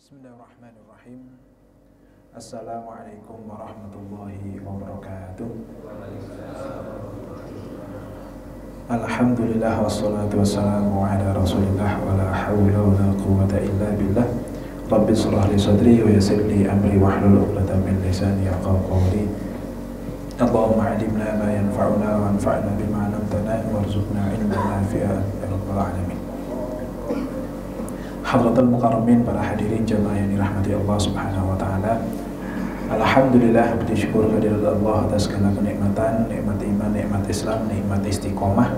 Bismillahirrahmanirrahim. Assalamualaikum warahmatullahi wabarakatuh. Alhamdulillah wassalatu wassalamu ala rasulillah wa la hawla wa la quwwata illa billah. Rabbi shrah li sadri wa yassir li amri wahlul 'uqdatam min lisani yafqahu qawli. Allahumma 'allimna ma yanfa'una wanfa'na bima 'allamtana warzuqna ilman nafi'an ya rabbal alamin. Hadratul mukarramin, para hadirin jamaah yang dirahmati Allah Subhanahu wa taala. Alhamdulillah, bersyukur kehadirat Allah atas segala kenikmatan, nikmat iman, nikmat Islam, nikmat istiqomah,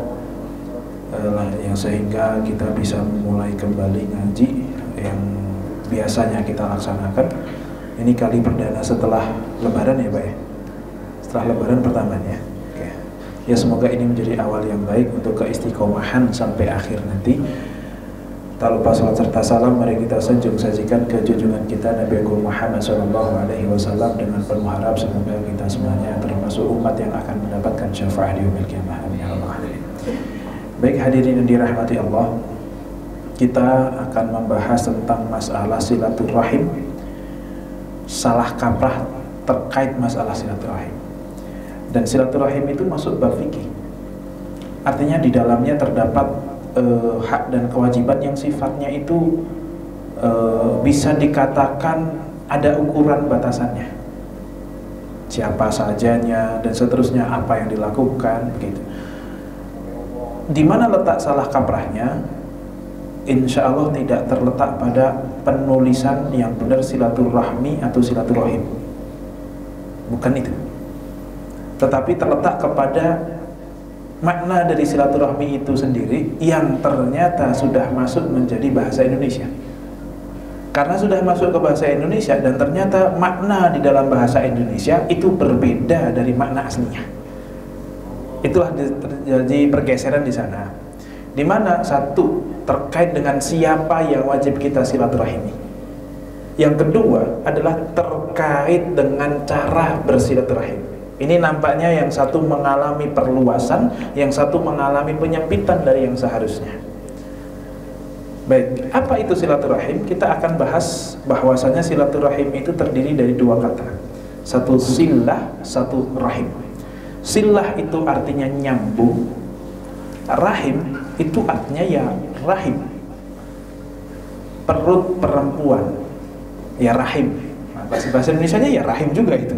yang sehingga kita bisa memulai kembali ngaji yang biasanya kita laksanakan. Ini kali perdana setelah lebaran ya Pak ya? Setelah lebaran pertamanya. Oke. Ya semoga ini menjadi awal yang baik untuk keistiqomahan sampai akhir nanti. Tak lupa salat serta salam mari kita sajikan ke junjungan kita Nabi Agung Muhammad SAW dengan penuh harap semoga kita semuanya termasuk umat yang akan mendapatkan syafaat di yaumil qiyamah. Amin ya rabbal alamin. Baik hadirin yang dirahmati Allah, kita akan membahas tentang masalah silaturahim, salah kaprah terkait masalah silaturahim. Dan silaturahim itu masuk bab fikih. Artinya di dalamnya terdapat hak dan kewajiban yang sifatnya itu bisa dikatakan ada ukuran batasannya, siapa sajanya dan seterusnya, apa yang dilakukan begitu. Di mana letak salah kaprahnya? Insya Allah tidak terletak pada penulisan yang benar silaturahmi atau silaturahim, bukan itu, tetapi terletak kepada makna dari silaturahmi itu sendiri yang ternyata sudah masuk menjadi bahasa Indonesia. Karena sudah masuk ke bahasa Indonesia dan ternyata makna di dalam bahasa Indonesia itu berbeda dari makna aslinya. Itulah terjadi pergeseran di sana. Di mana satu terkait dengan siapa yang wajib kita silaturahimi. Yang kedua adalah terkait dengan cara bersilaturahim. Ini nampaknya yang satu mengalami perluasan, yang satu mengalami penyempitan dari yang seharusnya. Baik, apa itu silaturahim? Kita akan bahas bahwasanya silaturahim itu terdiri dari dua kata. Satu silah, satu rahim. Silah itu artinya nyambung. Rahim itu artinya ya rahim. Perut perempuan. Ya rahim. Nah, bahasa Indonesianya ya rahim juga itu.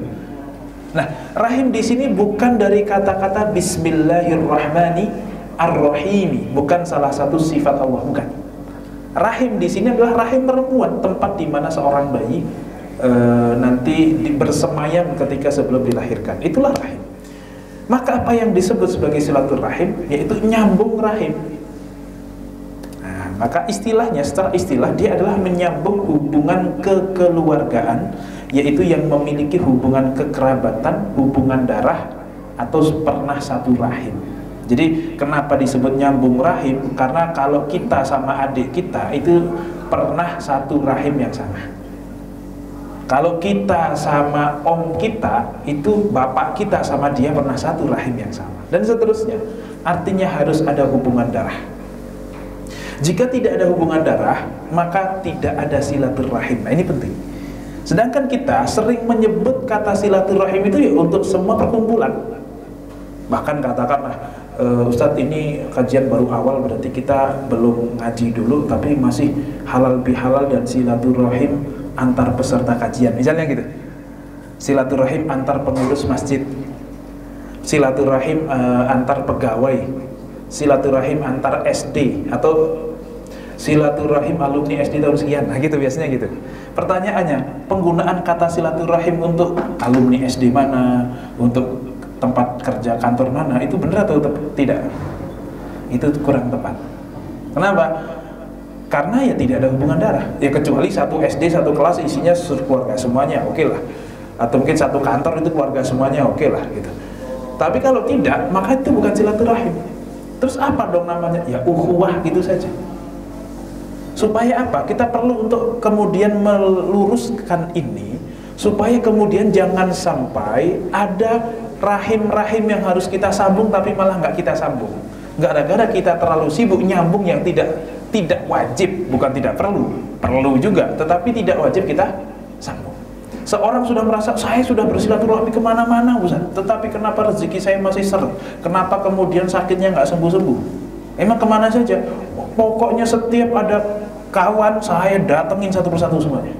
Nah, rahim di sini bukan dari kata-kata Bismillahirrahmanirrahim, bukan salah satu sifat Allah, bukan. Rahim di sini adalah rahim perempuan, tempat di mana seorang bayi nanti bersemayam ketika sebelum dilahirkan. Itulah rahim. Maka apa yang disebut sebagai silaturahim, yaitu nyambung rahim. Nah, maka istilahnya, secara istilah dia adalah menyambung hubungan kekeluargaan, yaitu yang memiliki hubungan kekerabatan, hubungan darah, atau pernah satu rahim. Jadi kenapa disebut nyambung rahim? Karena kalau kita sama adik kita itu pernah satu rahim yang sama. Kalau kita sama om kita, itu bapak kita sama dia pernah satu rahim yang sama. Dan seterusnya. Artinya harus ada hubungan darah. Jika tidak ada hubungan darah, maka tidak ada silaturahim. Nah, ini penting. Sedangkan kita sering menyebut kata silaturahim itu ya untuk semua perkumpulan. Bahkan katakanlah, Ustadz ini kajian baru awal, berarti kita belum ngaji dulu, tapi masih halal bihalal dan silaturahim antar peserta kajian. Misalnya gitu. Silaturahim antar pengurus masjid. Silaturahim antar pegawai. Silaturahim antar SD atau silaturahim alumni SD tahun sekian. Nah gitu biasanya gitu. Pertanyaannya, penggunaan kata silaturahim untuk alumni SD mana, untuk tempat kerja kantor mana, itu benar atau tidak? Itu kurang tepat. Kenapa? Karena ya tidak ada hubungan darah. Ya kecuali satu SD, satu kelas isinya keluarga semuanya, oke lah. Atau mungkin satu kantor itu keluarga semuanya, oke lah gitu. Tapi kalau tidak, maka itu bukan silaturahim. Terus apa dong namanya? Ya ukhuwah gitu saja. Supaya apa? Kita perlu untuk kemudian meluruskan ini, supaya kemudian jangan sampai ada rahim-rahim yang harus kita sambung tapi malah nggak kita sambung. Gara-gara kita terlalu sibuk nyambung yang tidak wajib, bukan tidak perlu. perlu juga, tetapi tidak wajib kita sambung. Seorang sudah merasa saya sudah bersilaturahmi kemana-mana Ustaz, tetapi kenapa rezeki saya masih seret? Kenapa kemudian sakitnya nggak sembuh-sembuh? Emang kemana saja? Pokoknya setiap ada kawan saya datengin satu persatu semuanya.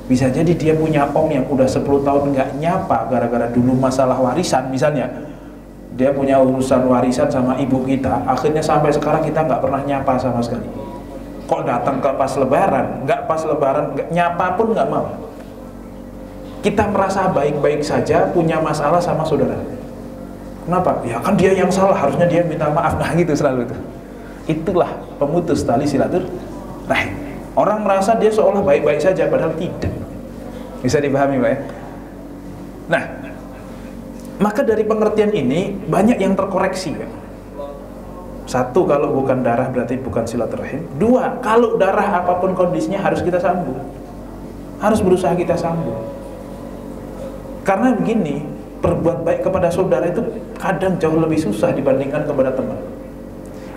Bisa jadi dia punya om yang udah 10 tahun nggak nyapa gara-gara dulu masalah warisan misalnya. Dia punya urusan warisan sama ibu kita, akhirnya sampai sekarang kita nggak pernah nyapa sama sekali. Kok datang ke pas lebaran, nggak pas lebaran, nggak nyapa pun nggak mau. Kita merasa baik-baik saja, punya masalah sama saudara. Kenapa? Ya kan dia yang salah, harusnya dia minta maaf. Nah gitu selalu itu. Itulah pemutus tali silaturahim. Orang merasa dia seolah baik-baik saja, padahal tidak. Bisa dipahami Pak ya? Nah, maka dari pengertian ini banyak yang terkoreksi ya. Satu, kalau bukan darah berarti bukan silaturahim. Dua, kalau darah apapun kondisinya harus kita sambung, harus berusaha kita sambung. Karena begini, berbuat baik kepada saudara itu kadang jauh lebih susah dibandingkan kepada teman.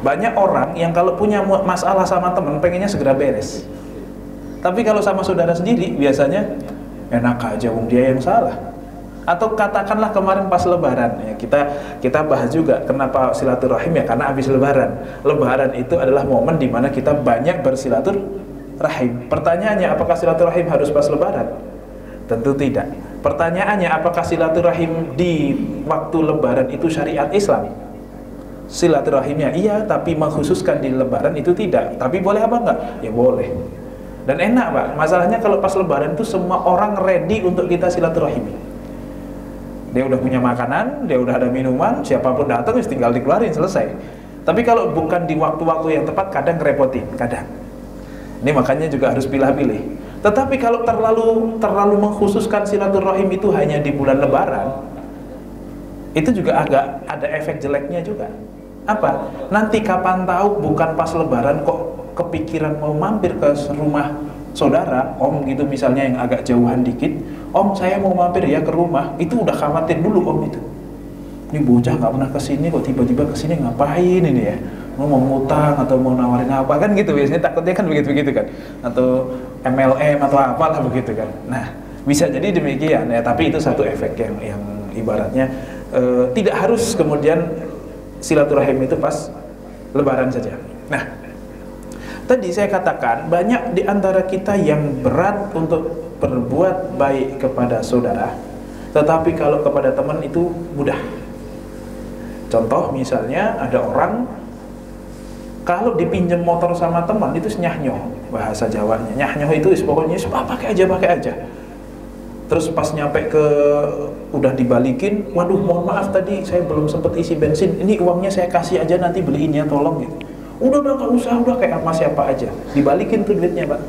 Banyak orang yang kalau punya masalah sama teman pengennya segera beres, tapi kalau sama saudara sendiri biasanya enak aja, wong dia yang salah. Atau katakanlah kemarin pas lebaran ya, kita bahas juga kenapa silaturahim ya, karena habis lebaran. Lebaran itu adalah momen dimana kita banyak bersilaturahim. Pertanyaannya, apakah silaturahim harus pas lebaran? Tentu tidak. Pertanyaannya, apakah silaturahim di waktu lebaran itu syariat Islam? Silaturahimnya iya, tapi mengkhususkan di lebaran itu tidak. Tapi boleh apa enggak? Ya boleh. Dan enak Pak, masalahnya kalau pas lebaran itu semua orang ready untuk kita silaturahimi. Dia udah punya makanan, dia udah ada minuman, siapapun datang tinggal dikeluarin, selesai. Tapi kalau bukan di waktu-waktu yang tepat, kadang ngerepotin, kadang. Ini makanya juga harus pilih-pilih. Tetapi kalau terlalu mengkhususkan silaturahim itu hanya di bulan lebaran, itu juga agak ada efek jeleknya juga. Apa? Nanti kapan tahu bukan pas lebaran kok kepikiran mau mampir ke rumah saudara, om gitu misalnya yang agak jauhan dikit, om saya mau mampir ya ke rumah, itu udah khawatir dulu om itu. Ini bocah nggak pernah kesini kok tiba-tiba kesini ngapain ini ya? Mau ngutang atau mau nawarin apa kan gitu, biasanya takutnya kan begitu-begitu kan, atau MLM atau apalah begitu kan. Nah bisa jadi demikian ya, tapi itu satu efek yang ibaratnya tidak harus kemudian silaturahim itu pas lebaran saja. Nah tadi saya katakan banyak di antara kita yang berat untuk berbuat baik kepada saudara, tetapi kalau kepada teman itu mudah. Contoh misalnya ada orang kalau dipinjam motor sama teman itu nyah-nyoh, bahasa Jawanya. Nyah-nyoh itu pokoknya pakai aja. Terus pas nyampe ke udah dibalikin, waduh mohon maaf tadi saya belum sempat isi bensin, ini uangnya saya kasih aja nanti beliinnya tolong gitu. Udah nggak usah, udah kayak sama siapa aja, dibalikin tuh duitnya Pak.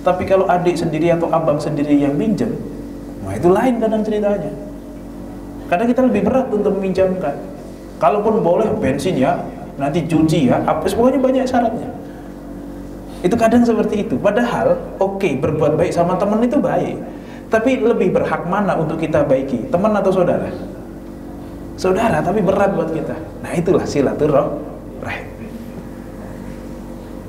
Tapi kalau adik sendiri atau abang sendiri yang pinjam, nah itu lain kadang ceritanya. Kadang kita lebih berat untuk meminjamkan. Kalaupun boleh bensin ya, nanti cuci ya, apa semuanya banyak syaratnya. Itu kadang seperti itu. Padahal oke, berbuat baik sama teman itu baik, tapi lebih berhak mana untuk kita baiki, teman atau saudara? Saudara, tapi berat buat kita. Nah itulah silaturahim.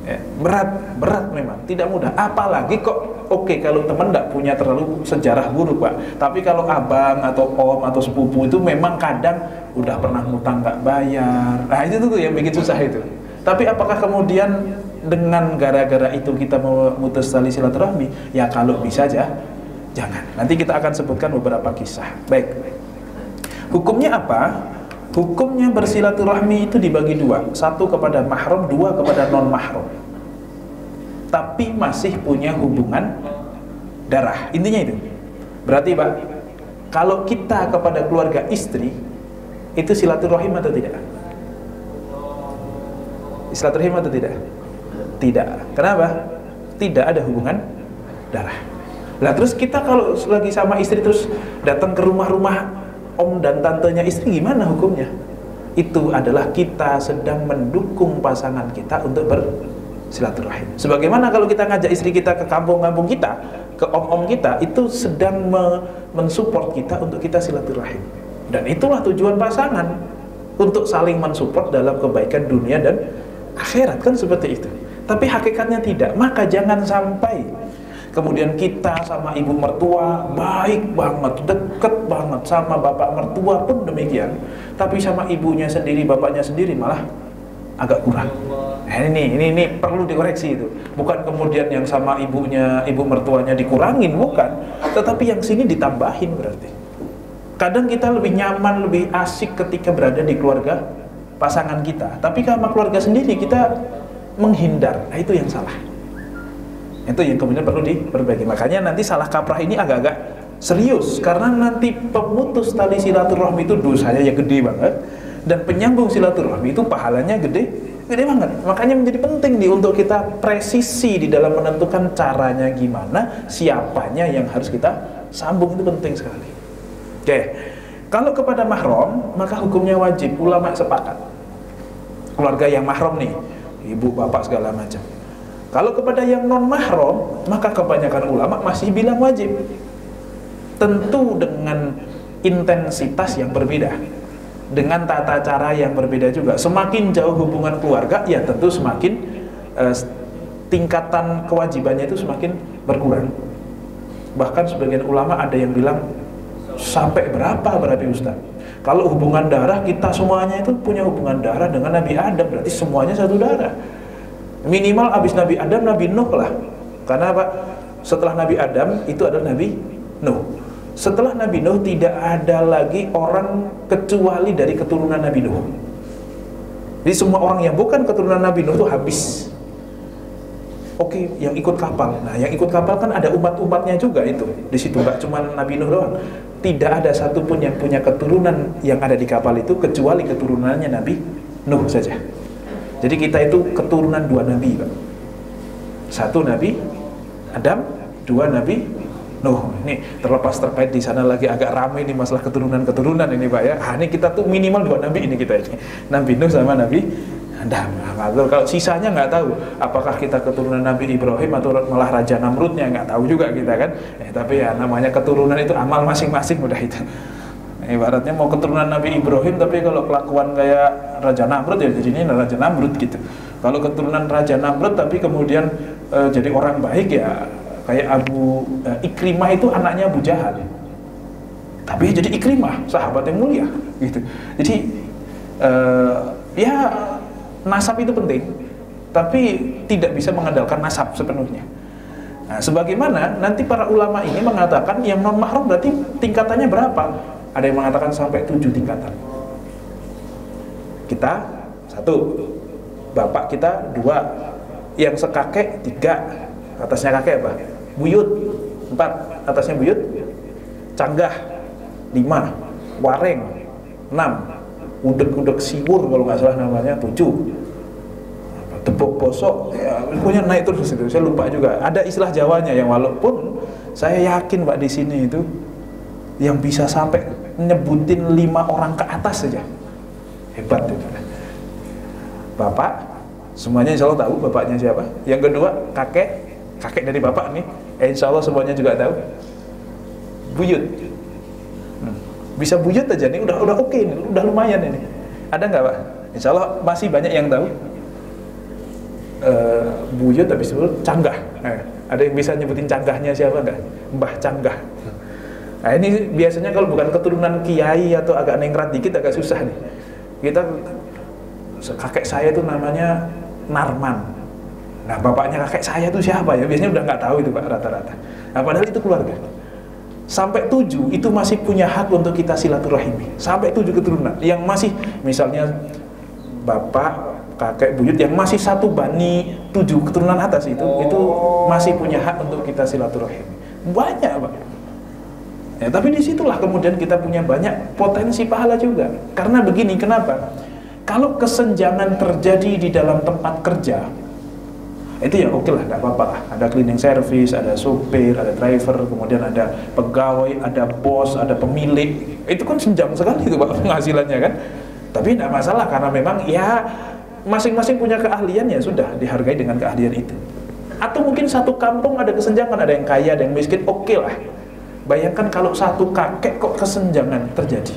Ya, berat memang, tidak mudah. Apalagi kok oke kalau teman tidak punya terlalu sejarah buruk Pak, tapi kalau abang atau om atau sepupu itu memang kadang udah pernah ngutang nggak bayar. Nah itu tuh yang bikin susah itu. Tapi apakah kemudian dengan gara-gara itu kita memutus tali silaturahmi? Ya kalau bisa aja jangan. Nanti kita akan sebutkan beberapa kisah. Baik. Hukumnya apa? Hukumnya bersilaturahmi itu dibagi dua. Satu kepada mahram, dua kepada non mahram. Tapi masih punya hubungan darah. Intinya itu. Berarti Pak, kalau kita kepada keluarga istri itu silaturahim atau tidak? Silaturahim atau tidak? Tidak. Kenapa? Tidak ada hubungan darah. Lah terus kita kalau lagi sama istri terus datang ke rumah-rumah om dan tantenya istri, gimana hukumnya? Itu adalah kita sedang mendukung pasangan kita untuk bersilaturahim. Sebagaimana kalau kita ngajak istri kita ke kampung-kampung kita, ke om-om kita, itu sedang mensupport kita untuk kita silaturahim. Dan itulah tujuan pasangan, untuk saling mensupport dalam kebaikan dunia dan akhirat, kan seperti itu. tapi hakikatnya tidak. Maka jangan sampai kemudian kita sama ibu mertua baik banget, deket banget, sama bapak mertua pun demikian, tapi sama ibunya sendiri, bapaknya sendiri malah agak kurang. Nah, ini perlu dikoreksi itu. Bukan kemudian yang sama ibunya, ibu mertuanya dikurangin, bukan, tetapi yang sini ditambahin berarti. Kadang kita lebih nyaman, lebih asik ketika berada di keluarga pasangan kita, tapi sama keluarga sendiri kita menghindar. Nah, itu yang salah. Itu yang kemudian perlu diperbaiki. Makanya nanti salah kaprah ini agak-agak serius, karena nanti pemutus tali silaturahmi itu dosanya ya gede banget, dan penyambung silaturahmi itu pahalanya gede banget. Makanya menjadi penting nih untuk kita presisi di dalam menentukan caranya gimana, siapanya yang harus kita sambung, itu penting sekali. Oke, kalau kepada mahram maka hukumnya wajib, ulama sepakat. Keluarga yang mahram nih, ibu, bapak segala macam. Kalau kepada yang non mahram maka kebanyakan ulama masih bilang wajib. Tentu dengan intensitas yang berbeda, dengan tata cara yang berbeda juga. Semakin jauh hubungan keluarga, ya tentu semakin tingkatan kewajibannya itu semakin berkurang. Bahkan sebagian ulama ada yang bilang sampai berarti Ustaz? Kalau hubungan darah, kita semuanya itu punya hubungan darah dengan Nabi Adam, berarti semuanya satu darah. Minimal habis Nabi Adam, Nabi Nuh lah. Karena apa? Setelah Nabi Adam itu adalah Nabi Nuh. Setelah Nabi Nuh tidak ada lagi orang kecuali dari keturunan Nabi Nuh. Jadi semua orang yang bukan keturunan Nabi Nuh itu habis. Oke, yang ikut kapal. Nah, yang ikut kapal kan ada umat-umatnya juga itu. Di situ nggak cuma Nabi Nuh doang. Tidak ada satupun yang punya keturunan yang ada di kapal itu kecuali keturunannya Nabi Nuh saja. Jadi kita itu keturunan dua Nabi, Pak. Satu Nabi Adam, dua Nabi Nuh. Ini terlepas terkait di sana lagi agak ramai nih masalah keturunan ini, Pak ya. Ini kita tuh minimal dua Nabi ini kita ini. Nabi Nuh sama Nabi Adam. Kalau sisanya nggak tahu, apakah kita keturunan Nabi Ibrahim atau malah Raja Namrudnya, nggak tahu juga kita kan. Tapi ya namanya keturunan itu amal masing-masing udah itu. Ibaratnya mau keturunan Nabi Ibrahim tapi kalau kelakuan kayak Raja Namrud ya jadinya Raja Namrud gitu. Kalau keturunan Raja Namrud tapi kemudian jadi orang baik ya kayak Abu Ikrimah itu anaknya Abu Jahal. Tapi jadi Ikrimah, sahabat yang mulia gitu. Jadi ya nasab itu penting, tapi tidak bisa mengandalkan nasab sepenuhnya. Nah, sebagaimana nanti para ulama ini mengatakan yang non mahram berarti tingkatannya berapa? Ada yang mengatakan sampai 7 tingkatan. Kita 1, bapak kita 2, yang sekakek 3, atasnya kakek apa? Buyut 4, atasnya buyut canggah 5, wareng 6, udek-udek siwur kalau nggak salah namanya 7, tepuk bosok ya, pokoknya naik terus itu. Saya lupa juga. Ada istilah Jawanya yang walaupun saya yakin Pak di sini itu yang bisa sampai nyebutin 5 orang ke atas saja hebat itu. Bapak semuanya insya Allah tahu bapaknya siapa. Yang kedua kakek dari bapak nih insya Allah semuanya juga tahu. Buyut bisa buyut aja nih udah oke nih, udah lumayan ini. Ada nggak Pak? Insya Allah masih banyak yang tahu. Buyut habis itu canggah. Ada yang bisa nyebutin canggahnya siapa nggak? Mbah Canggah. Nah ini biasanya kalau bukan keturunan kiai atau agak nengrat dikit agak susah nih. Kakek saya itu namanya Narman. Nah bapaknya kakek saya itu siapa ya? Biasanya udah nggak tahu itu Pak rata-rata. Nah padahal itu keluarga. Sampai 7 itu masih punya hak untuk kita silaturahimi. Sampai 7 keturunan yang masih misalnya bapak, kakek, buyut yang masih 1 bani 7 keturunan atas itu masih punya hak untuk kita silaturahimi. Banyak Pak. Ya, tapi disitulah kemudian kita punya banyak potensi pahala juga. Karena begini, kenapa? Kalau kesenjangan terjadi di dalam tempat kerja, itu ya oke lah, tidak apa-apa lah. Ada cleaning service, ada supir, ada driver, kemudian ada pegawai, ada bos, ada pemilik. Itu kan senjang sekali itu Pak penghasilannya kan. Tapi tidak masalah karena memang ya masing-masing punya keahlian, ya sudah dihargai dengan keahlian itu. Atau mungkin satu kampung ada kesenjangan, ada yang kaya, ada yang miskin, oke lah. Bayangkan kalau satu kakek kok kesenjangan terjadi.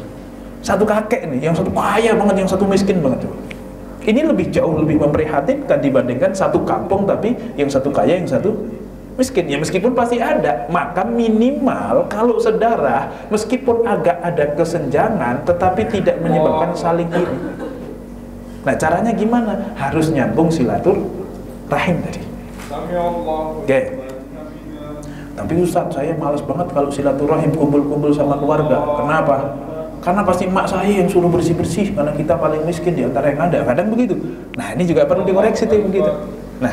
Satu kakek nih, yang satu kaya banget, yang satu miskin banget. Ini jauh lebih memprihatinkan dibandingkan satu kampung tapi yang satu kaya, yang satu miskin. Ya meskipun pasti ada, maka minimal kalau sedarah meskipun agak ada kesenjangan tetapi tidak menyebabkan saling iri. Nah caranya gimana? Harus nyambung silaturahim tadi. Oke. Tapi Ustadz, saya malas banget kalau silaturahim kumpul-kumpul sama keluarga. Kenapa? Karena pasti emak saya yang suruh bersih-bersih karena kita paling miskin di antara yang ada. Kadang begitu. Nah ini juga perlu dikoreksi tuh begitu. Nah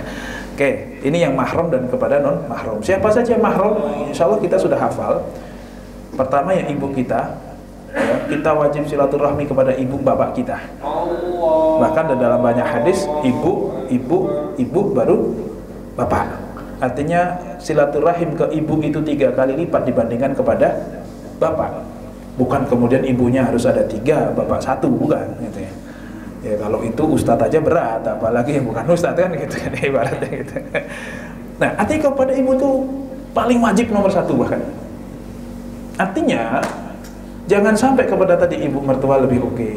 oke, ini yang mahram dan kepada non mahram. Siapa saja mahram? Insya Allah kita sudah hafal. Pertama yang ibu kita, ya, kita wajib silaturahmi kepada ibu bapak kita. Bahkan dalam banyak hadis ibu baru bapak. Artinya silaturahim ke ibu itu 3 kali lipat dibandingkan kepada bapak. Bukan kemudian ibunya harus ada 3, bapak 1, bukan gitu ya. Ya kalau itu ustadz aja berat, apalagi yang bukan ustadz kan gitu kan ibaratnya gitu. Nah, artinya kepada ibu itu paling wajib nomor 1 bahkan. Artinya jangan sampai kepada tadi ibu mertua lebih oke.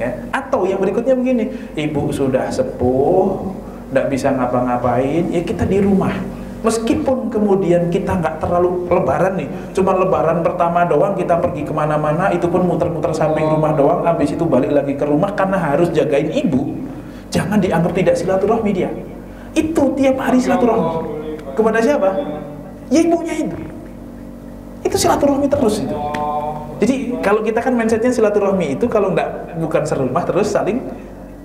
Ya. Atau yang berikutnya begini, ibu sudah sepuh, nggak bisa ngapa-ngapain, ya kita di rumah. Meskipun kemudian kita nggak terlalu lebaran nih, cuma lebaran pertama doang kita pergi kemana-mana, itu pun muter-muter samping rumah doang, habis itu balik lagi ke rumah karena harus jagain ibu. Jangan dianggap tidak silaturahmi dia. Itu tiap hari silaturahmi. Kepada siapa? Ya ibunya itu. Itu silaturahmi terus itu. Jadi kalau kita kan mindsetnya silaturahmi itu kalau bukan serumah terus saling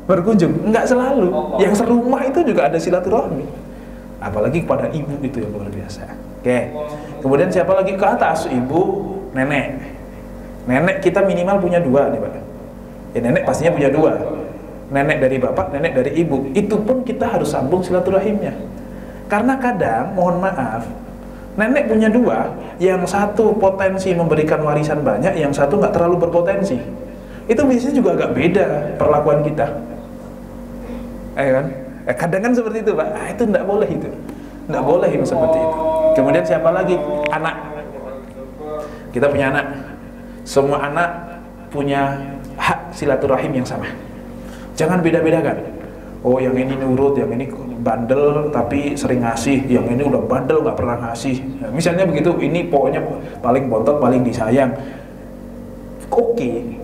berkunjung, enggak selalu. Yang serumah itu juga ada silaturahmi. Apalagi kepada ibu itu yang luar biasa. Oke. Kemudian siapa lagi ke atas? Ibu, nenek. Nenek kita minimal punya 2 nih Pak. Ya nenek pastinya punya 2. Nenek dari bapak, nenek dari ibu. Itu pun kita harus sambung silaturahimnya. Karena kadang, mohon maaf, nenek punya 2, yang satu potensi memberikan warisan banyak, yang satu nggak terlalu berpotensi. Itu biasanya juga agak beda perlakuan kita. Kan? Kadang kan seperti itu Pak. Itu tidak boleh itu. Tidak boleh yang seperti itu. Kemudian siapa lagi? Anak. Kita punya anak. Semua anak punya hak silaturahim yang sama. Jangan beda-bedakan. Oh yang ini nurut, yang ini bandel tapi sering ngasih, yang ini udah bandel nggak pernah ngasih. Nah, misalnya begitu, ini pokoknya paling bontot, paling disayang. Oke.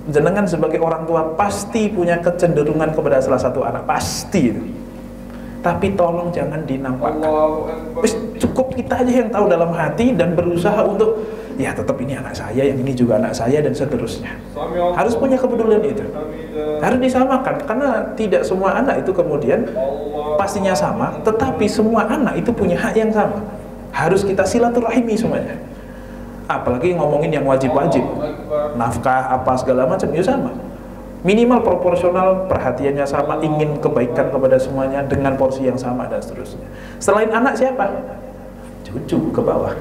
Jenengan sebagai orang tua pasti punya kecenderungan kepada salah satu anak, pasti itu. Tapi tolong jangan dinampakkan. Cukup kita aja yang tahu dalam hati dan berusaha untuk ya tetap ini anak saya, yang ini juga anak saya dan seterusnya. Harus punya kepedulian itu. Harus disamakan karena tidak semua anak itu kemudian pastinya sama, tetapi semua anak itu punya hak yang sama. Harus kita silaturahimi semuanya. Apalagi ngomongin yang wajib-wajib, nafkah apa segala macam, ya sama. Minimal proporsional, perhatiannya sama, ingin kebaikan kepada semuanya dengan porsi yang sama dan seterusnya. Selain anak siapa? Cucu ke bawah.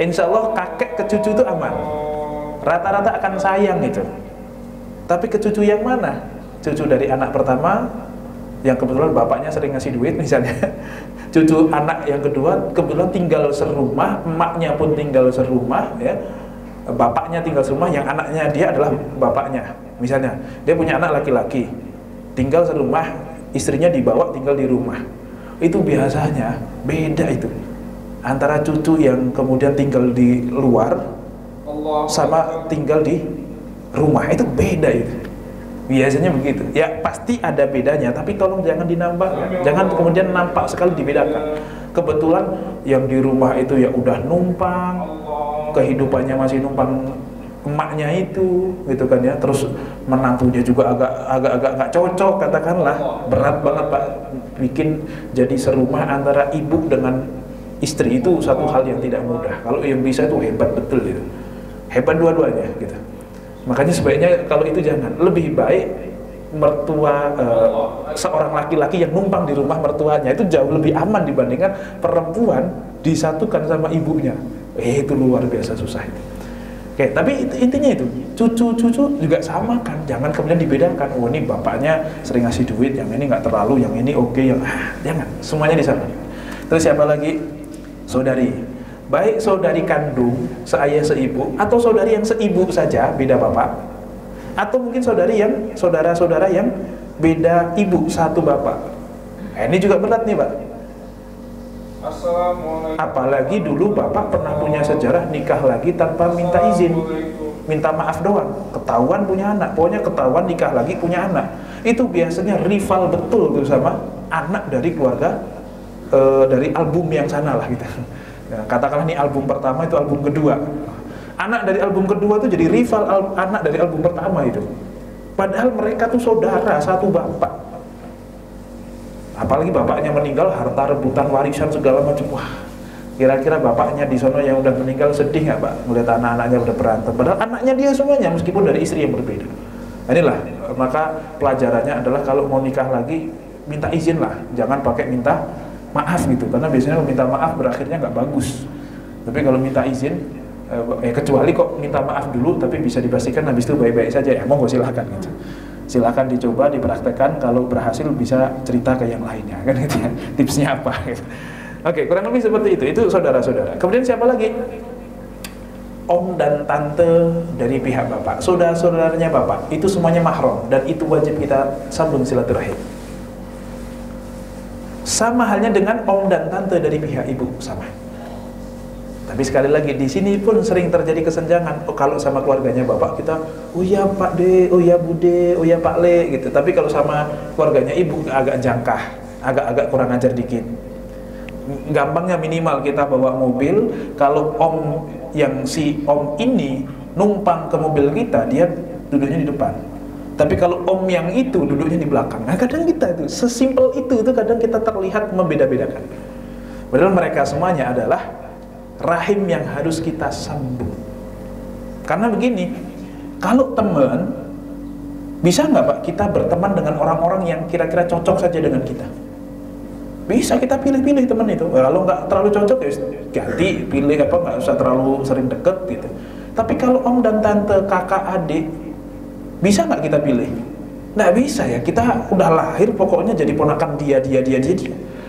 Insya Allah kakek ke cucu itu aman. Rata-rata akan sayang itu. Tapi ke cucu yang mana? Cucu dari anak pertama, yang kebetulan bapaknya sering ngasih duit misalnya. Cucu anak yang kedua kebetulan tinggal serumah, emaknya pun tinggal serumah, ya. Bapaknya tinggal serumah, yang anaknya dia adalah bapaknya. Misalnya, dia punya anak laki-laki, tinggal serumah, istrinya dibawa tinggal di rumah. Itu biasanya beda itu. Antara cucu yang kemudian tinggal di luar sama tinggal di rumah, itu beda itu. Biasanya begitu. Ya pasti ada bedanya, tapi tolong jangan dinambah. Jangan kemudian nampak sekali dibedakan. Kebetulan yang di rumah itu ya udah numpang, kehidupannya masih numpang emaknya itu, gitu kan ya. Terus menantunya juga agak nggak cocok katakanlah. Berat banget Pak bikin jadi serumah antara ibu dengan istri, itu satu hal yang tidak mudah. Kalau yang bisa itu hebat betul itu. Hebat dua-duanya gitu. Makanya sebaiknya kalau itu jangan. Lebih baik mertua seorang laki-laki yang numpang di rumah mertuanya itu jauh lebih aman dibandingkan perempuan disatukan sama ibunya. Itu luar biasa susah itu. Oke, tapi intinya itu cucu-cucu juga sama kan. Jangan kemudian dibedakan. Oh ini bapaknya sering ngasih duit, yang ini nggak terlalu, yang ini oke, yang jangan. Semuanya disamakan. Terus siapa lagi? Saudari. Baik saudari kandung, seayah seibu, atau saudari yang seibu saja, beda bapak. Atau mungkin saudara-saudara yang beda ibu satu bapak. Ini juga berat nih Pak. Apalagi dulu bapak pernah punya sejarah nikah lagi tanpa minta izin, minta maaf doang, ketahuan punya anak. Pokoknya ketahuan nikah lagi punya anak. Itu biasanya rival betul tuh sama anak dari keluarga, dari album yang sana lah gitu. Nah, katakanlah ini album pertama, itu album kedua. Anak dari album kedua itu jadi rival anak dari album pertama itu. Padahal mereka tuh saudara satu bapak. Apalagi bapaknya meninggal, harta rebutan, warisan segala macam. Wah, kira-kira bapaknya di sono yang udah meninggal sedih nggak Pak melihat anak-anaknya udah berantem? Padahal anaknya dia semuanya, meskipun dari istri yang berbeda. Nah, inilah, maka pelajarannya adalah kalau mau nikah lagi minta izin lah, jangan pakai minta maaf gitu, karena biasanya minta maaf berakhirnya nggak bagus. Tapi kalau minta izin, kecuali kok minta maaf dulu tapi bisa dipastikan habis itu baik-baik saja, ya monggo silahkan gitu. Silahkan dicoba, dipraktekkan, kalau berhasil bisa cerita ke yang lainnya kan gitu ya. Tipsnya apa gitu. Oke, kurang lebih seperti itu saudara-saudara. Kemudian siapa lagi? Om dan tante dari pihak bapak, saudara-saudaranya bapak, itu semuanya mahram dan itu wajib kita sambung silaturahim. Sama halnya dengan om dan tante dari pihak ibu, sama. Tapi sekali lagi di sini pun sering terjadi kesenjangan. Oh, kalau sama keluarganya bapak kita, oh ya Pak De, oh ya Bude, oh ya Pak Le gitu. Tapi kalau sama keluarganya ibu agak jangkah, agak kurang ajar dikit. Gampangnya minimal kita bawa mobil, kalau om yang si om ini numpang ke mobil kita, dia duduknya di depan. Tapi kalau om yang itu duduknya di belakang. Nah, kadang kita itu sesimpel itu kadang kita terlihat membeda-bedakan. Padahal mereka semuanya adalah rahim yang harus kita sambung. Karena begini, kalau teman, bisa nggak Pak kita berteman dengan orang-orang yang kira-kira cocok saja dengan kita? Bisa, kita pilih-pilih teman itu. Kalau nggak terlalu cocok ya ganti, pilih apa, nggak usah terlalu sering deket gitu. Tapi kalau om dan tante, kakak, adik, bisa nggak kita pilih? Nggak bisa ya, kita udah lahir pokoknya jadi ponakan dia.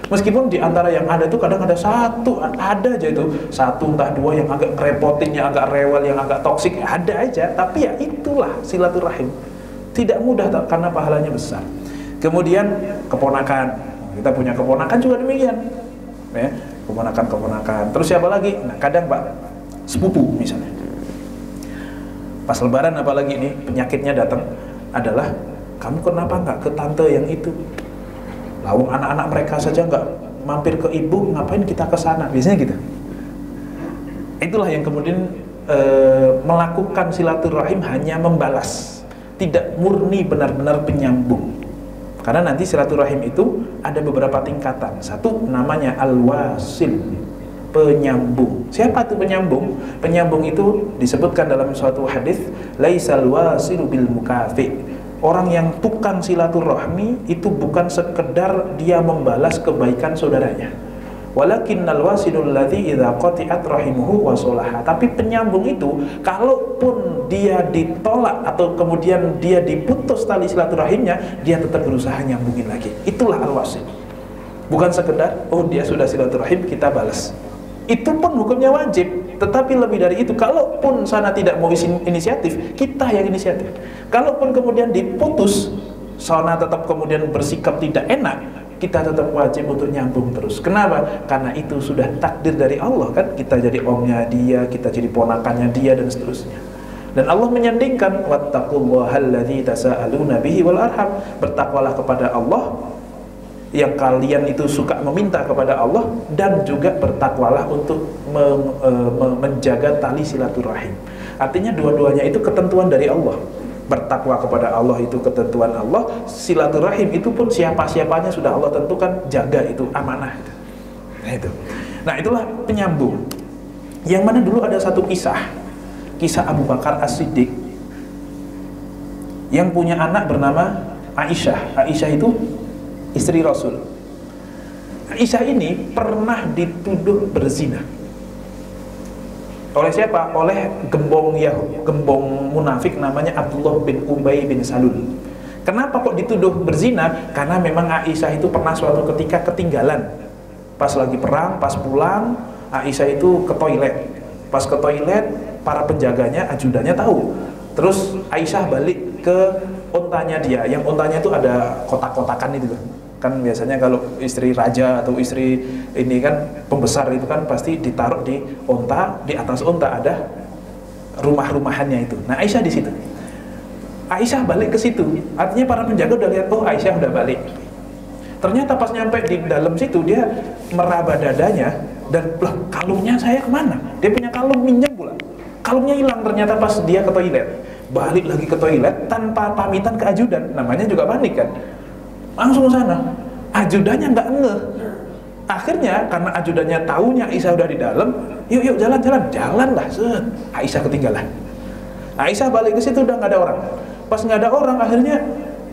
Meskipun di antara yang ada itu kadang ada satu, ada aja itu satu entah dua yang agak ngerepotin, yang agak rewel, yang agak toksik, ada aja. Tapi ya itulah silaturahim. Tidak mudah karena pahalanya besar. Kemudian keponakan, kita punya keponakan juga demikian, ya, keponakan. Terus siapa lagi? Nah, kadang Pak sepupu misalnya. Pas Lebaran apalagi ini penyakitnya datang adalah, kamu kenapa nggak ke tante yang itu? Lawang anak-anak mereka saja nggak mampir ke ibu, ngapain kita ke sana? Biasanya gitu. Itulah yang kemudian melakukan silaturahim hanya membalas, tidak murni benar-benar penyambung. Karena nanti silaturahim itu ada beberapa tingkatan. Satu namanya al-wasil, penyambung. Siapa itu penyambung? Penyambung itu disebutkan dalam suatu hadis, laisal wasilu bil mukafi. Orang yang tukang silaturahmi itu bukan sekedar dia membalas kebaikan saudaranya. Walakinnal wasilul ladzi idza qati'at rahimuhu wa salaha. Tapi penyambung itu kalaupun dia ditolak atau kemudian dia diputus tali silaturahimnya, dia tetap berusaha nyambungin lagi. Itulah al-wasil. Bukan sekedar oh dia sudah silaturahim kita balas. Itu pun hukumnya wajib, tetapi lebih dari itu, kalaupun sana tidak mau inisiatif, kita yang inisiatif. Kalaupun kemudian diputus, sana tetap kemudian bersikap tidak enak, kita tetap wajib untuk nyambung terus. Kenapa? Karena itu sudah takdir dari Allah kan, kita jadi omnya dia, kita jadi ponakannya dia, dan seterusnya. Dan Allah menyandingkan wattaqullahal-ladzi tasaaluna bihi wal arham, bertakwalah kepada Allah yang kalian itu suka meminta kepada Allah, dan juga bertakwalah untuk menjaga tali silaturahim. Artinya dua-duanya itu ketentuan dari Allah. Bertakwa kepada Allah itu ketentuan Allah, silaturahim itu pun siapa-siapanya sudah Allah tentukan, jaga itu amanah. Nah itulah penyambung. Yang mana dulu ada satu kisah Abu Bakar As-Siddiq yang punya anak bernama Aisyah. Aisyah itu istri Rasul. Aisyah ini pernah dituduh berzina. Oleh siapa? Oleh gembong munafik namanya Abdullah bin Ubay bin Salul. Kenapa kok dituduh berzina? Karena memang Aisyah itu pernah suatu ketika ketinggalan. Pas lagi perang, pas pulang, Aisyah itu ke toilet. Pas ke toilet, para penjaganya, ajudannya tahu. Terus Aisyah balik ke ontanya dia, yang ontanya itu ada kotak-kotakan itu loh. Kan biasanya kalau istri raja atau istri ini kan pembesar itu kan pasti ditaruh di onta, di atas onta ada rumah-rumahannya itu. Nah, Aisyah di situ. Aisyah balik ke situ. Artinya para penjaga udah lihat, oh Aisyah udah balik. Ternyata pas nyampe di dalam situ dia meraba dadanya dan loh, kalungnya saya kemana? Dia punya kalung minjem pula. Kalungnya hilang ternyata pas dia ke toilet. Balik lagi ke toilet tanpa pamitan ke ajudan. Namanya juga panik kan. Langsung ke sana. Ajudannya nggak ngeh. Akhirnya karena ajudannya taunya Aisyah udah di dalam, yuk jalan lah. Set. Aisyah ketinggalan. Aisyah balik ke situ udah nggak ada orang. Pas nggak ada orang, akhirnya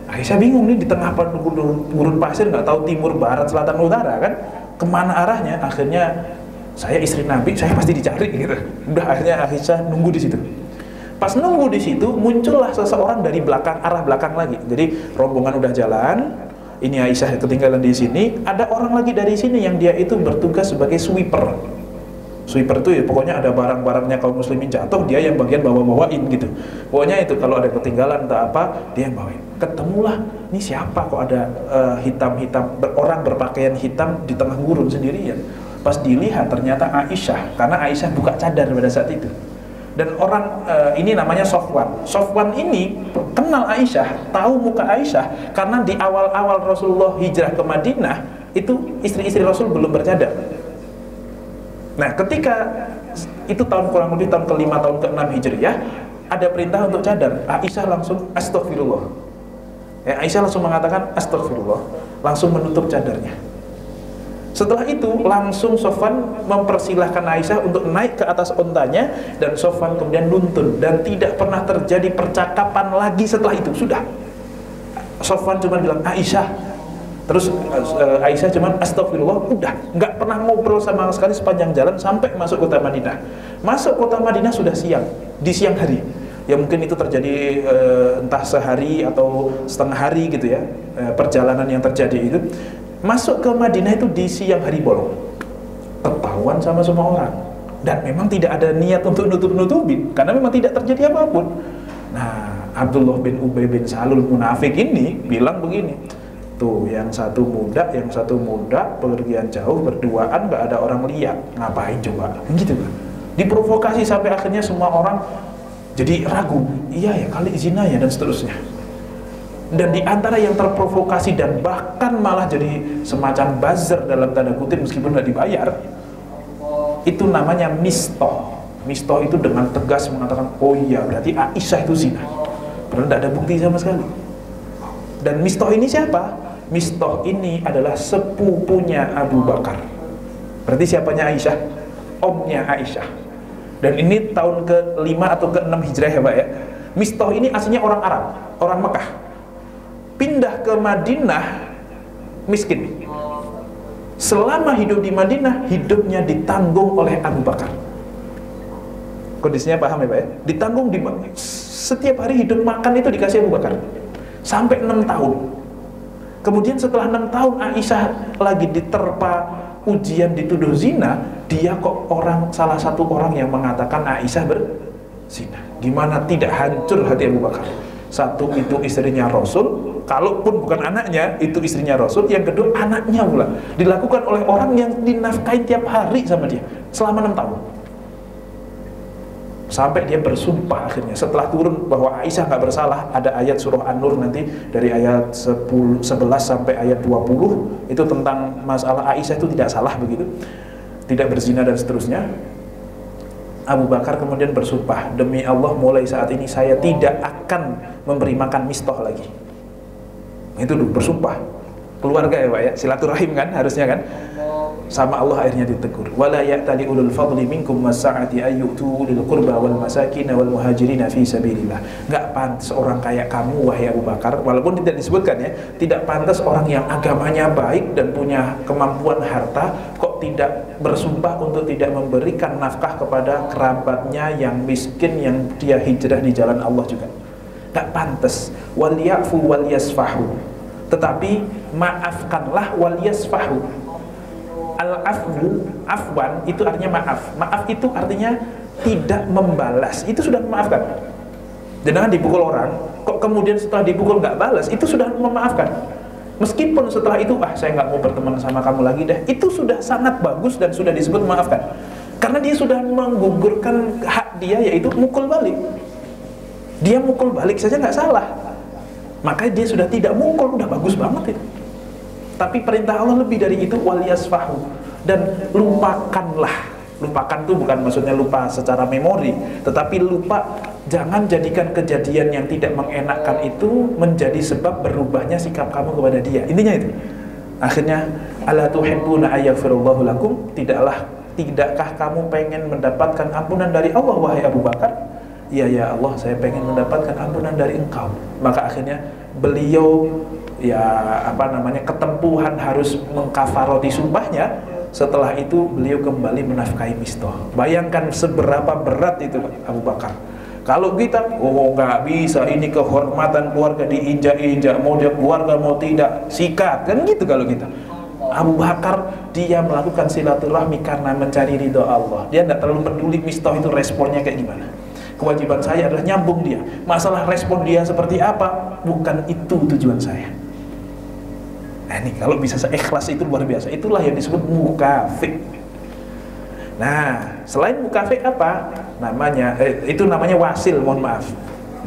Aisyah bingung nih di tengah gurun pasir, nggak tahu timur, barat, selatan, utara kan, kemana arahnya. Akhirnya saya istri Nabi, saya pasti dicari gitu. Udah akhirnya Aisyah nunggu di situ. Pas nunggu di situ muncullah seseorang dari belakang, arah belakang lagi. Jadi rombongan udah jalan. Ini Aisyah ketinggalan di sini. Ada orang lagi dari sini yang dia itu bertugas sebagai sweeper. Sweeper itu ya pokoknya ada barang-barangnya kaum muslimin jatuh, dia yang bagian bawa-bawain gitu. Pokoknya itu kalau ada ketinggalan atau apa, dia yang bawain. Ketemulah, ini siapa kok ada hitam-hitam, orang berpakaian hitam di tengah gurun sendirian. Pas dilihat ternyata Aisyah, karena Aisyah buka cadar pada saat itu. Dan orang ini namanya Sofwan. Sofwan ini kenal Aisyah, tahu muka Aisyah karena di awal-awal Rasulullah hijrah ke Madinah itu istri-istri Rasul belum bercadar. Nah, ketika itu tahun kurang lebih tahun ke-5 tahun ke-6 Hijriyah, ada perintah untuk cadar. Aisyah langsung astagfirullah. Ya, Aisyah langsung mengatakan astagfirullah, langsung menutup cadarnya. Setelah itu langsung Sofwan mempersilahkan Aisyah untuk naik ke atas ontanya, dan Sofwan kemudian nuntun, dan tidak pernah terjadi percakapan lagi setelah itu. Sudah, Sofwan cuma bilang Aisyah, terus Aisyah cuma astagfirullah, udah, nggak pernah ngobrol sama sekali sepanjang jalan sampai masuk kota Madinah. Masuk kota Madinah sudah siang, di siang hari. Ya mungkin itu terjadi entah sehari atau setengah hari gitu ya, perjalanan yang terjadi itu. Masuk ke Madinah itu di siang hari bolong, ketahuan sama semua orang, dan memang tidak ada niat untuk nutup-nutupin karena memang tidak terjadi apapun. Nah, Abdullah bin Ubay bin Salul munafik ini bilang begini, tuh yang satu muda pepergian jauh berduaan, nggak ada orang lihat, ngapain coba, gitu kan? Diprovokasi sampai akhirnya semua orang jadi ragu, iya ya kali zina ya, dan seterusnya. Dan di antara yang terprovokasi dan bahkan malah jadi semacam buzzer dalam tanda kutip meskipun nggak dibayar, itu namanya Mistah. Mistah itu dengan tegas mengatakan, oh iya berarti Aisyah itu zina, padahal tidak ada bukti sama sekali. Dan Mistah ini siapa? Mistah ini adalah sepupunya Abu Bakar. Berarti siapanya Aisyah? Omnya Aisyah. Dan ini tahun ke-5 atau ke-6 Hijrah ya Pak ya. Mistah ini aslinya orang Arab, orang Mekah. Pindah ke Madinah miskin. Selama hidup di Madinah, hidupnya ditanggung oleh Abu Bakar. Kondisinya paham ya Pak ya? Ditanggung, setiap hari hidup makan itu dikasih Abu Bakar sampai 6 tahun. Kemudian setelah 6 tahun Aisyah lagi diterpa ujian dituduh zina, dia kok salah satu orang yang mengatakan Aisyah berzina. Gimana tidak hancur hati Abu Bakar? Satu, itu istrinya Rasul, kalaupun bukan anaknya, itu istrinya Rasul. Yang kedua, anaknya pula dilakukan oleh orang yang dinafkain tiap hari sama dia selama 6 tahun. Sampai dia bersumpah akhirnya setelah turun bahwa Aisyah nggak bersalah. Ada ayat surah An-Nur nanti dari ayat 11 sampai ayat 20 itu tentang masalah Aisyah itu tidak salah begitu, tidak berzina dan seterusnya. Abu Bakar kemudian bersumpah, demi Allah mulai saat ini saya tidak akan memberi makan Mistah lagi. Itu dulu bersumpah, keluarga ya Pak ya, silaturahim kan harusnya kan. Sama Allah akhirnya ditegur, wala ya'tali ulul fadli minkum was-sa'ati ayyutu ulil qurba wal masakin wal muhajirin fi sabilillah. Enggak pantas orang kayak kamu wahai Abu Bakar, walaupun tidak disebutkan ya, tidak pantas orang yang agamanya baik dan punya kemampuan harta kok tidak bersumpah untuk tidak memberikan nafkah kepada kerabatnya yang miskin yang dia hijrah di jalan Allah juga. Enggak pantas. Wal ya'fu wal yasfahu. Tetapi maafkanlah wal yasfahu. Al-afwu, afwan itu artinya maaf. Maaf itu artinya tidak membalas. Itu sudah memaafkan. Jangan dipukul orang, kok Kok kemudian setelah dipukul nggak balas, itu sudah memaafkan. Meskipun setelah itu, saya nggak mau berteman sama kamu lagi deh, itu sudah sangat bagus dan sudah disebut memaafkan. Karena dia sudah menggugurkan hak dia, yaitu mukul balik. Dia mukul balik saja nggak salah, makanya dia sudah tidak mukul, udah bagus banget itu. Tapi perintah Allah lebih dari itu, waliyasfahu, dan lupakanlah. Lupakan itu bukan maksudnya lupa secara memori, tetapi lupa. Jangan jadikan kejadian yang tidak mengenakkan itu menjadi sebab berubahnya sikap kamu kepada dia. Intinya itu. Akhirnya, ala tuhibbuna ayaghfirullahu lakum, tidakkah kamu pengen mendapatkan ampunan dari Allah, wahai Abu Bakar? Ya Allah, saya pengen mendapatkan ampunan dari engkau. Maka akhirnya beliau ketempuhan harus mengkafaroti sumpahnya. Setelah itu beliau kembali menafkahi Mistah. Bayangkan seberapa berat itu Abu Bakar. Kalau kita, nggak bisa, ini kehormatan keluarga diinjak-injak, mau dia keluarga mau tidak, sikat, kan gitu kalau kita. Abu Bakar, dia melakukan silaturahmi karena mencari ridho Allah. Dia tidak terlalu peduli Mistah itu responnya kayak gimana. Kewajiban saya adalah nyambung dia. Masalah respon dia seperti apa, bukan itu tujuan saya. Nah ini, kalau bisa seikhlas itu luar biasa. Itulah yang disebut mukafik. Nah, selain mukafik apa? Itu namanya wasil, mohon maaf.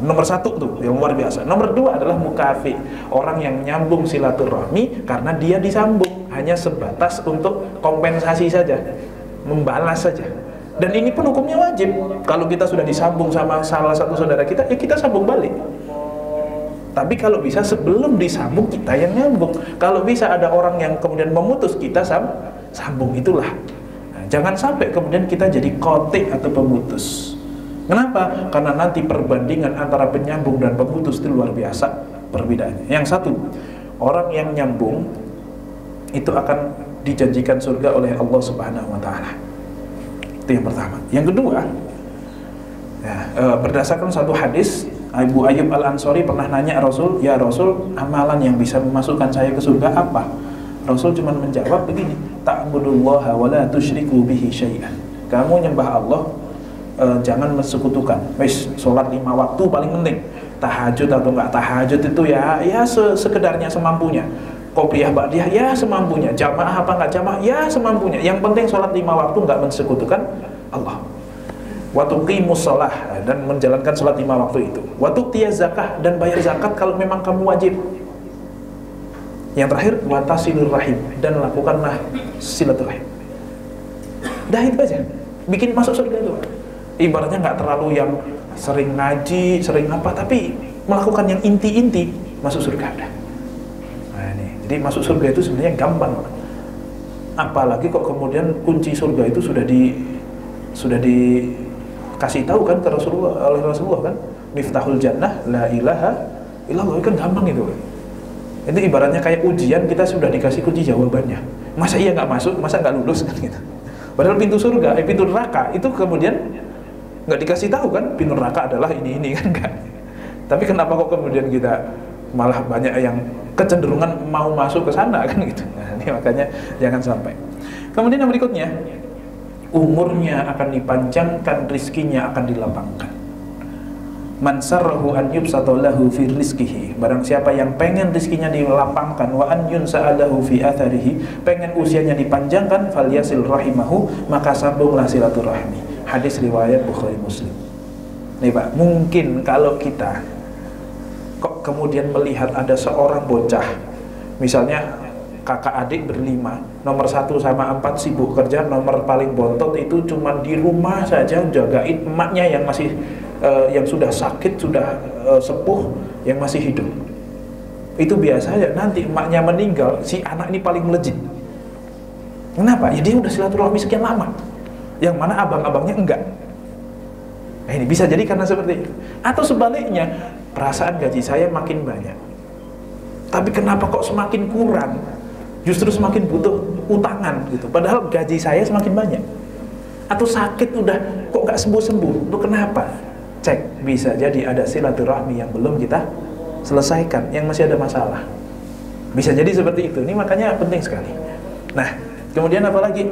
Nomor satu tuh, yang luar biasa. Nomor dua adalah mukafik. Orang yang nyambung silaturahmi karena dia disambung. Hanya sebatas untuk kompensasi saja, membalas saja. Dan ini pun hukumnya wajib. Kalau kita sudah disambung sama salah satu saudara kita, ya kita sambung balik. Tapi kalau bisa sebelum disambung kita yang nyambung. Kalau bisa ada orang yang kemudian memutus, kita sambung, itulah. Nah, jangan sampai kemudian kita jadi qati' atau pemutus. Kenapa? Karena nanti perbandingan antara penyambung dan pemutus itu luar biasa perbedaannya. Yang satu, orang yang nyambung itu akan dijanjikan surga oleh Allah Subhanahu wa taala. Itu yang pertama. Yang kedua, berdasarkan satu hadis, Abu Ayyub Al-Ansari pernah nanya Rasul, "Ya Rasul, amalan yang bisa memasukkan saya ke surga apa?" Rasul cuma menjawab begini, "Ta'budullaha wa la tusyriku bihi syai'an." Kamu nyembah Allah, jangan mensekutukan. Sholat 5 waktu paling penting. Tahajud atau enggak tahajud itu ya sekedarnya semampunya. Qobliyah ba'diyah ya semampunya. Jamaah apa enggak jamaah ya semampunya. Yang penting sholat 5 waktu enggak mensekutukan Allah. Wa tuqimus shalah, dan menjalankan sholat 5 waktu itu. Wa tu'tiyaz zakah, dan bayar zakat kalau memang kamu wajib. Yang terakhir, wa tasilur rahim, dan lakukanlah silaturahim. Dah itu aja, bikin masuk surga itu. Ibaratnya nggak terlalu yang sering ngaji, sering apa, tapi melakukan yang inti-inti, masuk surga ada. Nah ini, jadi masuk surga itu sebenarnya gampang. Apalagi kok kemudian kunci surga itu sudah dikasih tahu kan ke Rasulullah, oleh Rasulullah kan, miftahul jannah la ilaha illallah, kan gampang itu. Itu ibaratnya kayak ujian, kita sudah dikasih kunci jawabannya. Masa iya nggak masuk, masa nggak lulus kan gitu. Padahal pintu surga, pintu neraka itu kemudian nggak dikasih tahu kan, pintu neraka adalah ini kan enggak. Tapi kenapa kok kemudian kita malah banyak yang kecenderungan mau masuk ke sana kan gitu. Nah, ini makanya jangan sampai. Kemudian yang berikutnya, umurnya akan dipanjangkan, rizkinya akan dilapangkan. Man sarrahu an yubsata lahu fi rizkihi, barang siapa yang pengen rizkinya dilapangkan, wa an yunsa'alahu fi atharihi, pengen usianya dipanjangkan, falyasil rahimahu, maka sambunglah silaturahmi. Hadis riwayat Bukhari Muslim. Nih Pak, mungkin kalau kita kok kemudian melihat ada seorang bocah, misalnya kakak adik berlima, nomor 1 sama 4 sibuk kerja, nomor paling bontot itu cuma di rumah saja jagain emaknya yang masih yang sudah sakit, sudah sepuh, yang masih hidup. Itu biasanya nanti emaknya meninggal, si anak ini paling melejit. Kenapa? Ya dia udah silaturahmi sekian lama, yang mana abang-abangnya enggak. Nah ini bisa jadi karena seperti itu. Atau sebaliknya, perasaan gaji saya makin banyak, tapi kenapa kok semakin kurang? Justru semakin butuh utangan gitu. Padahal gaji saya semakin banyak. Atau sakit udah kok nggak sembuh-sembuh. Itu kenapa? Cek, bisa jadi ada silaturahmi yang belum kita selesaikan, yang masih ada masalah. Bisa jadi seperti itu. Ini makanya penting sekali. Nah, kemudian apa lagi?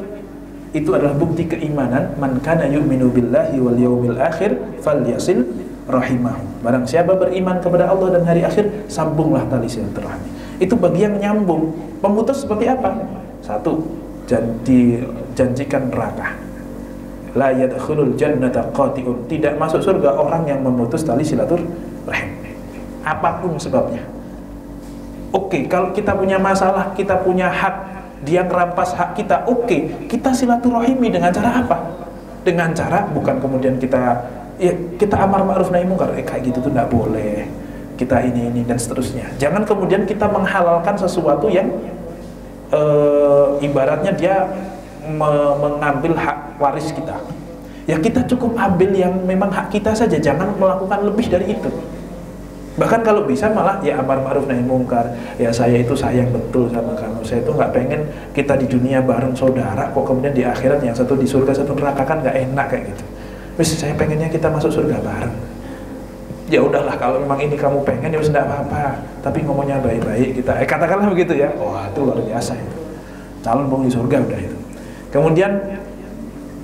Itu adalah bukti keimanan. Man kana yu'minu billahi wal yawmil akhir falyasil rahimahu. Barang siapa beriman kepada Allah dan hari akhir, sambunglah tali silaturahmi. Itu bagi yang nyambung. Pemutus seperti apa? Satu, janjikan neraka. La yadkhulul jannata qati'un. Tidak masuk surga orang yang memutus tali silaturahim, apapun sebabnya. Oke, kalau kita punya masalah, kita punya hak, dia merampas hak kita, oke, kita silaturahimi dengan cara apa? Dengan cara bukan kemudian kita amar ma'ruf nahi munkar, kayak gitu tuh enggak boleh. Kita ini dan seterusnya. Jangan kemudian kita menghalalkan sesuatu yang ibaratnya dia mengambil hak waris kita. Ya kita cukup ambil yang memang hak kita saja, jangan melakukan lebih dari itu. Bahkan kalau bisa malah ya amar ma'ruf nahi munkar. Ya saya itu sayang betul sama kamu. Saya itu nggak pengen kita di dunia bareng saudara, kok kemudian di akhirat yang satu di surga satu neraka, kan nggak enak kayak gitu. Wis saya pengennya kita masuk surga bareng. Ya udahlah kalau memang ini kamu pengen ya wis enggak apa-apa. Tapi ngomongnya baik-baik kita. Katakanlah begitu ya. Wah, itu luar biasa itu. Calon penghuni surga udah itu. Kemudian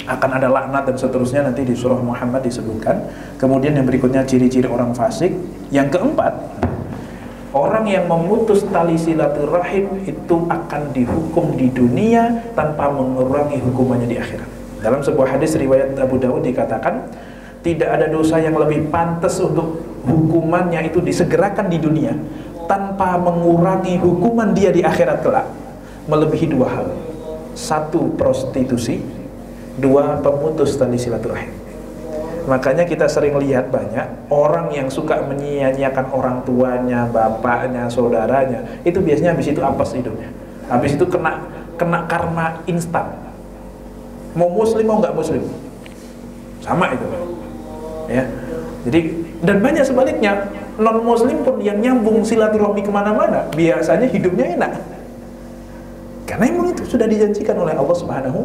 akan ada laknat dan seterusnya, nanti di surah Muhammad disebutkan. Kemudian yang berikutnya ciri-ciri orang fasik. Yang keempat, orang yang memutus tali silaturahim itu akan dihukum di dunia tanpa mengurangi hukumannya di akhirat. Dalam sebuah hadis riwayat Abu Dawud dikatakan, tidak ada dosa yang lebih pantas untuk hukumannya itu disegerakan di dunia tanpa mengurangi hukuman dia di akhirat kelak, melebihi dua hal. Satu, prostitusi. Dua, pemutus tali silaturahim. Makanya kita sering lihat banyak orang yang suka menyia-nyiakan orang tuanya, bapaknya, saudaranya. Itu biasanya habis itu apes hidupnya. Habis itu kena karma instan. Mau muslim mau nggak muslim, sama itu. Ya, jadi dan banyak sebaliknya, non muslim pun yang nyambung silaturahmi kemana-mana, biasanya hidupnya enak. Karena memang itu sudah dijanjikan oleh Allah Subhanahu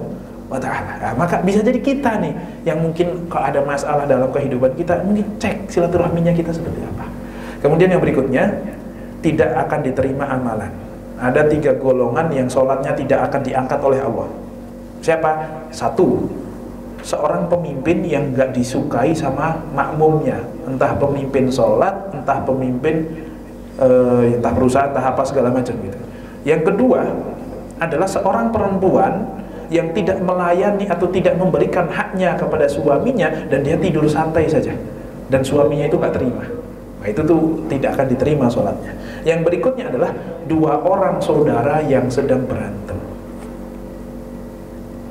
wa ta'ala. Nah, maka bisa jadi kita nih yang mungkin kalau ada masalah dalam kehidupan kita, mungkin cek silaturahminya kita seperti apa. Kemudian yang berikutnya, tidak akan diterima amalan. Ada 3 golongan yang sholatnya tidak akan diangkat oleh Allah. Siapa? Satu, seorang pemimpin yang gak disukai sama makmumnya, entah pemimpin sholat, entah pemimpin entah perusahaan, entah apa segala macam gitu. Yang kedua adalah seorang perempuan yang tidak melayani atau tidak memberikan haknya kepada suaminya dan dia tidur santai saja dan suaminya itu gak terima. Nah, itu tuh tidak akan diterima sholatnya. Yang berikutnya adalah 2 orang saudara yang sedang berantem.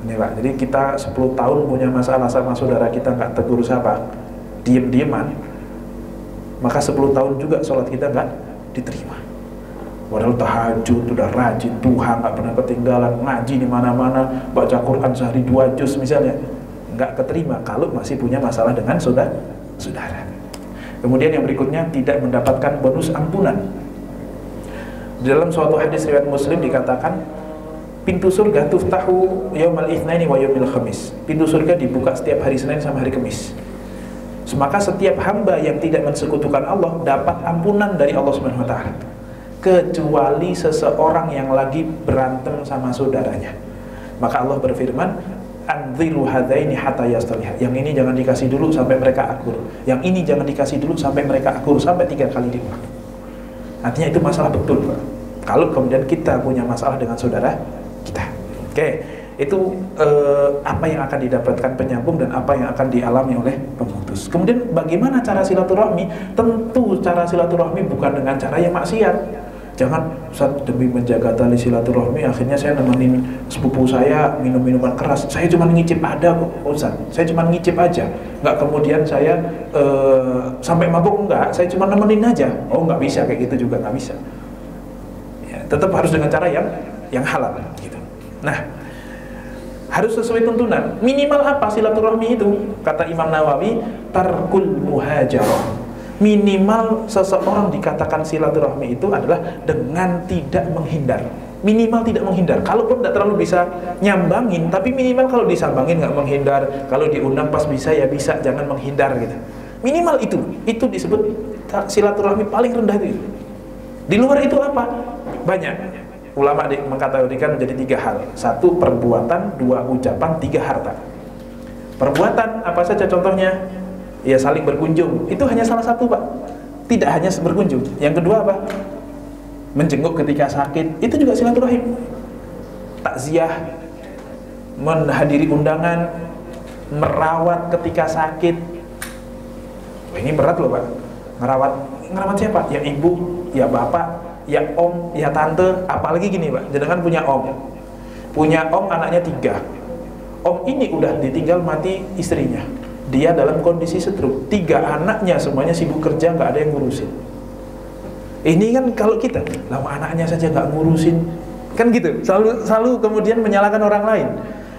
Ini Pak, jadi kita 10 tahun punya masalah sama saudara kita, nggak tegur siapa, diem-dieman, maka 10 tahun juga sholat kita nggak diterima. Padahal tahajud, udah rajin, duha nggak pernah ketinggalan, ngaji di mana-mana, baca Quran sehari 2 juz misalnya, nggak keterima kalau masih punya masalah dengan saudara. Kemudian yang berikutnya, tidak mendapatkan bonus ampunan. Dalam suatu hadis riwayat Muslim dikatakan, pintu surga tuftahu yaumal itsnaini wa yaumil khamis. Pintu surga dibuka setiap hari Senin sama hari Kamis. Maka setiap hamba yang tidak mensekutukan Allah dapat ampunan dari Allah Subhanahu wa taala, kecuali seseorang yang lagi berantem sama saudaranya. Maka Allah berfirman, anziru hadaini hatta yastaliha. Yang ini jangan dikasih dulu sampai mereka akur. Yang ini jangan dikasih dulu sampai mereka akur, sampai 3 kali diulang. Artinya itu masalah betul, Pak. Kalau kemudian kita punya masalah dengan saudara kita. Oke, itu apa yang akan didapatkan penyambung dan apa yang akan dialami oleh pemutus. Kemudian bagaimana cara silaturahmi? Tentu cara silaturahmi bukan dengan cara yang maksiat. Jangan, Ustaz, demi menjaga tali silaturahmi akhirnya saya nemenin sepupu saya minum minuman keras. Saya cuma ngicip ada kok, Ustaz. Saya cuma ngicip aja. Nggak kemudian saya sampai mabuk, enggak. Saya cuma nemenin aja. Oh, nggak bisa kayak gitu juga, nggak bisa. Ya, tetap harus dengan cara yang halal gitu. Nah, harus sesuai tuntunan. Minimal apa silaturahmi itu? Kata Imam Nawawi, tarkul muhajarah. Minimal seseorang dikatakan silaturahmi itu adalah dengan tidak menghindar. Minimal tidak menghindar. Kalaupun tidak terlalu bisa nyambangin, tapi minimal kalau disambangin nggak menghindar. Kalau diundang pas bisa ya bisa, jangan menghindar gitu. Minimal itu. Itu disebut silaturahmi paling rendah itu. Di luar itu apa? Banyak. Ulama mengkategorikan menjadi 3 hal. 1 perbuatan, 2 ucapan, 3 harta. Perbuatan apa saja contohnya? Ya saling berkunjung. Itu hanya salah satu, Pak. Tidak hanya berkunjung. Yang kedua apa? Menjenguk ketika sakit. Itu juga silaturahim. Takziah, menghadiri undangan, merawat ketika sakit. Wah, ini berat loh, Pak. Ngerawat siapa? Ya ibu, ya bapak, ya om, ya tante. Apalagi gini, Pak, jangan punya om anaknya 3. Om ini udah ditinggal mati istrinya, dia dalam kondisi stroke, 3 anaknya semuanya sibuk kerja, nggak ada yang ngurusin. Ini kan kalau kita, lama anaknya saja nggak ngurusin, kan gitu, selalu kemudian menyalahkan orang lain.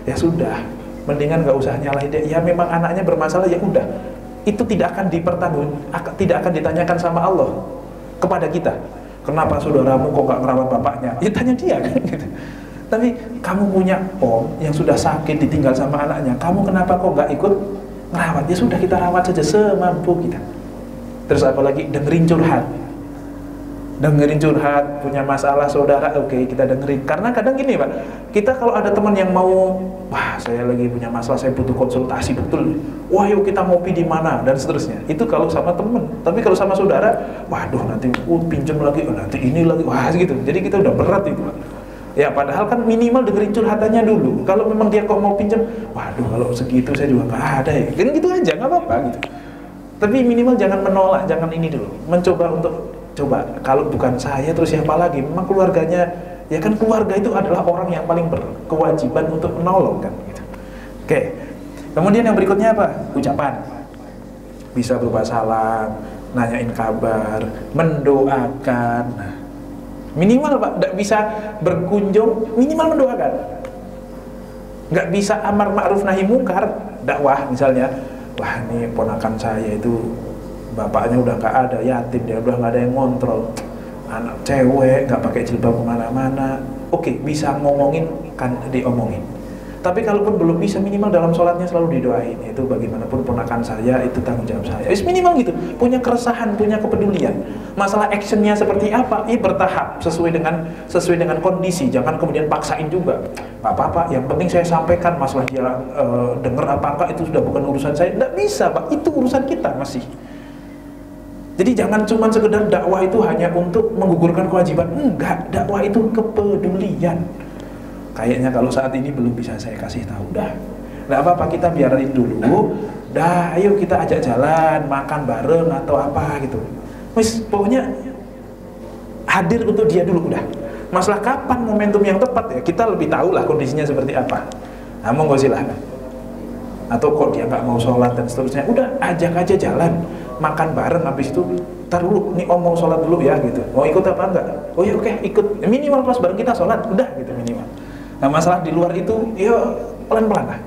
Ya sudah, mendingan nggak usah nyalahin dia. Ya memang anaknya bermasalah, ya udah, itu tidak akan ditanyakan sama Allah kepada kita. Kenapa saudaramu kok nggak merawat bapaknya? Ya tanya dia kan gitu. Tapi kamu punya om yang sudah sakit ditinggal sama anaknya, kamu kenapa kok nggak ikut merawat? Ya sudah, kita rawat saja semampu kita. Terus apalagi dengerin curhat, punya masalah saudara, oke, kita dengerin. Karena kadang gini, Pak, kita kalau ada teman yang mau, wah saya lagi punya masalah, saya butuh konsultasi betul, wah yuk kita ngopi di mana dan seterusnya. Itu kalau sama teman. Tapi kalau sama saudara, waduh nanti pinjam lagi, nanti ini lagi, wah gitu. Jadi kita udah berat itu, Pak. Ya padahal kan minimal dengerin curhatannya dulu. Kalau memang dia kok mau pinjam, waduh kalau segitu saya juga nggak ada ya. Kan gitu aja, nggak apa-apa gitu. Tapi minimal jangan menolak, jangan ini dulu. Mencoba untuk coba, kalau bukan saya terus siapa lagi? Memang keluarganya, ya kan keluarga itu adalah orang yang paling berkewajiban untuk menolong kan gitu. Oke. Kemudian yang berikutnya apa? Ucapan. Bisa berupa salam, nanyain kabar, mendoakan. Nah, minimal, Pak, tidak bisa berkunjung, minimal mendoakan. Nggak bisa amar ma'ruf nahi mungkar, dakwah misalnya. Wah ini ponakan saya itu bapaknya udah nggak ada, yatim, dia udah nggak ada yang ngontrol, anak cewek nggak pakai jilbab kemana-mana. Oke, bisa ngomongin kan diomongin. Tapi kalaupun belum bisa, minimal dalam sholatnya selalu didoain. Itu bagaimanapun ponakan saya, itu tanggung jawab saya. Minimal gitu, punya keresahan, punya kepedulian. Masalah actionnya seperti apa? Bertahap sesuai dengan kondisi. Jangan kemudian paksain juga. Pak apa, yang penting saya sampaikan, masalah dia denger apa enggak itu sudah bukan urusan saya. Nggak bisa, Pak, itu urusan kita masih. Jadi jangan cuma sekedar dakwah itu hanya untuk menggugurkan kewajiban. Enggak, dakwah itu kepedulian. Kayaknya kalau saat ini belum bisa saya kasih tahu, dah nggak apa-apa, kita biarin dulu, dah ayo kita ajak jalan, makan bareng atau apa gitu. Pokoknya hadir untuk dia dulu udah. Masalah kapan momentum yang tepat ya kita lebih tahu lah kondisinya seperti apa. Nah monggo silahkan. Atau kok dia nggak mau sholat dan seterusnya, udah ajak aja jalan, makan bareng, habis itu tar dulu, nih om mau sholat dulu ya gitu. Mau ikut apa enggak? Oh ya oke, ikut. Minimal pas bareng kita sholat, udah gitu minimal. Nah masalah di luar itu, ya pelan-pelan lah.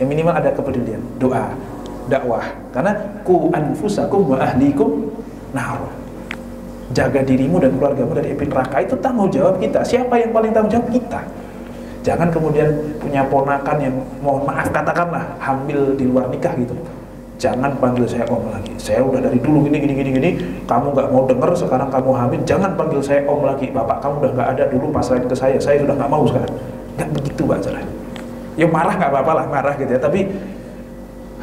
Yang minimal ada kepedulian, doa, dakwah. Karena ku anfusakum wa ahlikum nar. Jaga dirimu dan keluargamu dari api neraka, itu tanggung jawab kita. Siapa yang paling tanggung jawab? Kita. Jangan kemudian punya ponakan yang, mohon maaf katakanlah, hamil di luar nikah gitu. Jangan panggil saya om lagi. Saya udah dari dulu gini. Kamu nggak mau denger, sekarang kamu hamil. Jangan panggil saya om lagi. Bapak kamu udah nggak ada dulu pasrahin ke saya sudah nggak mau sekarang. Nggak begitu, Pak, caranya. Ya marah nggak apa-apa lah, marah gitu ya. Tapi,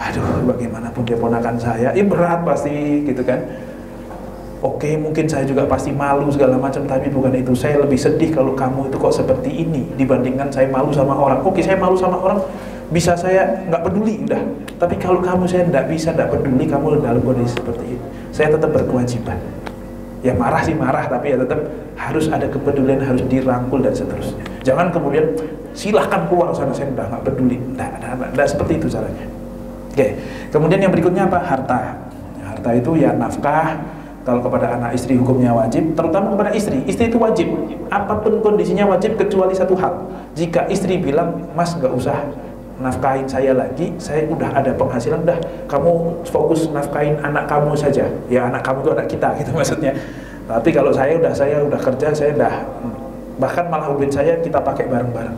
aduh, bagaimanapun dia ponakan saya, berat pasti gitu kan. Oke, mungkin saya juga pasti malu segala macam, tapi bukan itu. Saya lebih sedih kalau kamu itu kok seperti ini dibandingkan saya malu sama orang. Oke, saya malu sama orang, bisa saya nggak peduli udah. Tapi kalau kamu saya nggak peduli, kamu dalam kondisi seperti ini, saya tetap berkewajiban. Ya marah sih marah, tapi ya tetap harus ada kepedulian, harus dirangkul dan seterusnya. Jangan kemudian silahkan keluar sana, saya udah nggak peduli. Nggak seperti itu caranya. Oke, kemudian yang berikutnya apa? Harta. Harta itu ya nafkah. Kalau kepada anak istri hukumnya wajib, terutama kepada istri itu wajib. Apapun kondisinya wajib kecuali satu hal. Jika istri bilang, mas nggak usah nafkahin saya lagi, saya udah ada penghasilan, udah kamu fokus nafkahin anak kamu saja. Ya anak kamu itu anak kita gitu maksudnya. Tapi kalau saya udah kerja, saya udah, bahkan malah duit saya kita pakai bareng-bareng.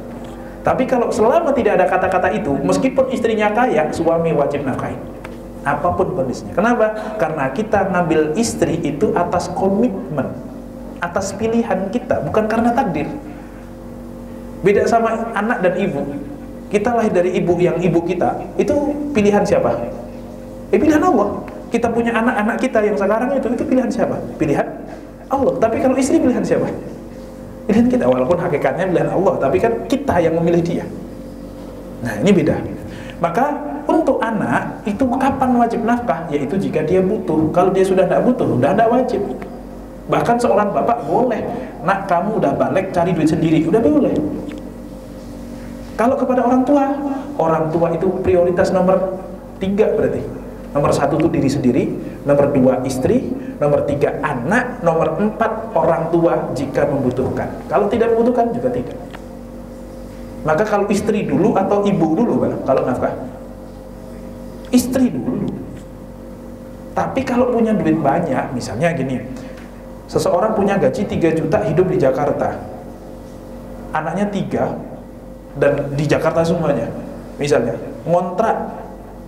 Tapi kalau selama tidak ada kata-kata itu, meskipun istrinya kaya, suami wajib nafkahin. Apapun kondisinya. Kenapa? Karena kita ngambil istri itu atas komitmen, atas pilihan kita, bukan karena takdir. Beda sama anak dan ibu. Kita lahir dari ibu yang ibu kita, itu pilihan siapa? Pilihan Allah. Kita punya anak-anak kita yang sekarang itu pilihan siapa? Pilihan Allah. Tapi kalau istri pilihan siapa? Pilihan kita. Walaupun hakikatnya pilihan Allah, tapi kan kita yang memilih dia. Nah, ini beda. Maka untuk anak itu kapan wajib nafkah? Yaitu jika dia butuh. Kalau dia sudah tidak butuh, sudah tidak wajib. Bahkan seorang bapak boleh, nak kamu udah balik cari duit sendiri, udah boleh. Kalau kepada orang tua itu prioritas nomor 3 berarti. Nomor 1 itu diri sendiri, nomor 2 istri, nomor 3 anak, nomor 4 orang tua jika membutuhkan. Kalau tidak membutuhkan juga tidak. Maka kalau istri dulu atau ibu dulu kalau nafkah? Istri dulu. Tapi kalau punya duit banyak, misalnya gini, seseorang punya gaji 3 juta hidup di Jakarta, anaknya 3 dan di Jakarta semuanya, misalnya ngontrak,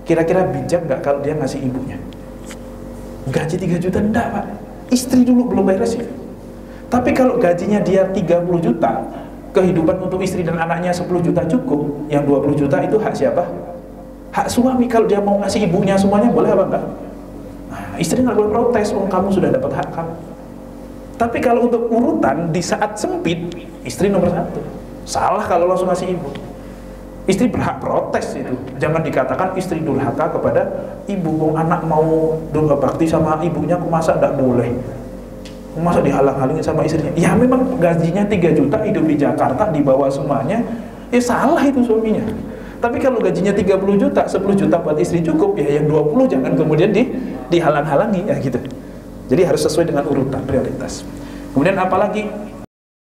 kira-kira bijak nggak kalau dia ngasih ibunya gaji 3 juta? Enggak Pak, istri dulu belum beres itu. Tapi kalau gajinya dia 30 juta, kehidupan untuk istri dan anaknya 10 juta cukup, yang 20 juta itu hak siapa? Hak suami. Kalau dia mau ngasih ibunya semuanya boleh apa enggak? Nah, istri nggak boleh protes, kamu sudah dapat hak kamu. Tapi kalau untuk urutan di saat sempit, istri nomor 1. Salah kalau langsung ngasih ibu. Istri berhak protes itu. Jangan dikatakan istri durhaka kepada ibu. Kok anak mau durhaka bakti sama ibunya, kok masa tidak boleh? Kok masa dihalang-halangin sama istrinya? Ya memang gajinya 3 juta hidup di Jakarta di bawah semuanya, ya salah itu suaminya. Tapi kalau gajinya 30 juta, 10 juta buat istri cukup, ya yang 20 jangan kemudian dihalang-halangi, ya gitu. Jadi harus sesuai dengan urutan prioritas. Kemudian apalagi